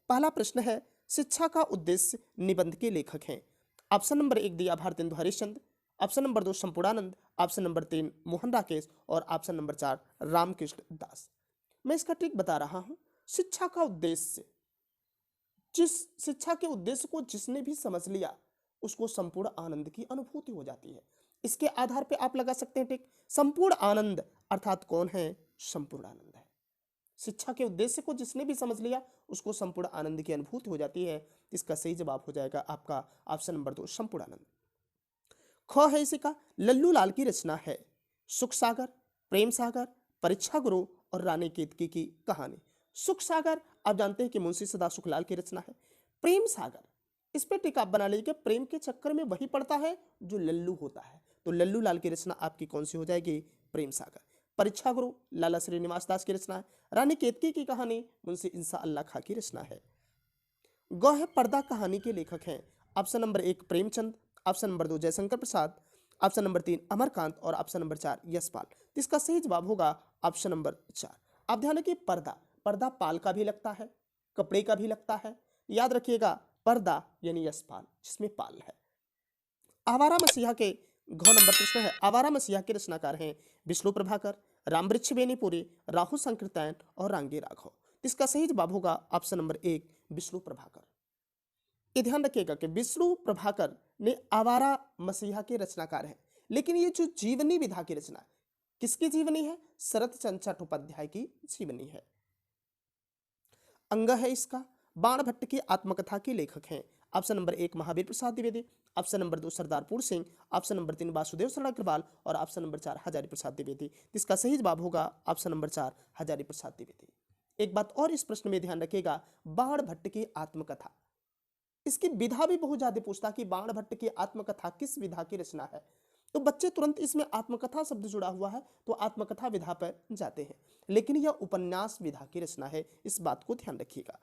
पहला प्रश्न है, शिक्षा का उद्देश्य निबंध के लेखक हैं। ऑप्शन नंबर 1 दिया Bharatendu Harishchandra, option number 2 Sampurnanand, option number 3 Mohan Rakesh और ऑप्शन नंबर 4 रामकृष्ण दास। मैं इसका ट्रिक बता रहा हूं। शिक्षा का उद्देश्य, जिस शिक्षा के उद्देश्य को जिसने भी समझ लिया उसको संपूर्ण आनंद की अनुभूति हो जाती है। इसके आधार पे आप लगा सकते हैं टिक। संपूर्ण आनंद अर्थात कौन है? संपूर्ण आनंद है। शिक्षा के उद्देश्य को जिसने भी समझ लिया उसको संपूर्ण आनंद की अनुभूति हो जाती है। इसका सही जवाब हो जाएगा आपका ऑप्शन नंबर 2 संपूर्ण आनंद। ख है इसी का, लल्लू लाल की रचना है। सुख सागर, प्रेम सागर, परीक्षा गुरु और रानी केतकी की कहानी। सुख सागर आप जानते हैं कि मुंशी सदा सुखलाल की रचना है। प्रेम सागर, इस पे टिक आप बना लीजिए, प्रेम के चक्कर में वही पड़ता है जो लल्लू होता है। तो लल्लू लाल की रचना आपकी कौन सी हो जाएगी? प्रेम सागर। परीक्षा गुरु लाला श्रीनिवास दास की रचना है। रानी केतकी की कहानी मुंशी इंसा अल्लाह खां की रचना है। ग है, पर्दा कहानी के लेखक हैं। Option number 1 Premchand, option number 2 Jaishankar Prasad, option number 3 Amarkant और ऑप्शन नंबर 4 यशपाल। तो इसका सही जवाब होगा ऑप्शन नंबर 4। आप ध्यान रखिए, पर्दा, पर्दा पाल का भी लगता है, कपड़े का भी लगता है। याद रखिएगा, पर्दा यानी यशपाल जिसमें पाल है। आवारा मसीहा के घ नंबर प्रश्न है, आवारा मसीहा के रचनाकार हैं विष्णु प्रभाकर, रामवृक्ष बेनीपुरी, राहु संकृतैन और रांगी राघव। इसका सही जवाब होगा ऑप्शन नंबर 1 विष्णु प्रभाकर। ये ध्यान रखिएगा कि विष्णु प्रभाकर ने आवारा मसीहा के रचनाकार हैं, लेकिन ये जो जीवनी विधा की रचना है, किसकी जीवनी है? शरत चंद्र चट्टोपाध्याय की जीवनी है। अंग है इसका, बाण भट्ट की आत्मकथा के लेखक हैं। Option number 1 Mahavir Prasad Dwivedi, option number 2 Sardarpur Singh, option number 3 Vasudev Sharan Agrawal और ऑप्शन नंबर 4 हजारी प्रसाद द्विवेदी। इसका सही जवाब होगा ऑप्शन नंबर 4 हजारी प्रसाद द्विवेदी। एक बात और इस प्रश्न में ध्यान रखिएगा, बाण भट्ट की आत्मकथा, इसकी विधा भी बहुत ज्यादा पूछता कि बाण भट्ट की आत्मकथा किस विधा की रचना है। तो बच्चे तुरंत इसमें आत्मकथा शब्द जुड़ा हुआ है तो आत्मकथा विधा पर जाते हैं, लेकिन यह उपन्यास विधा की रचना है, इस बात को ध्यान रखिएगा।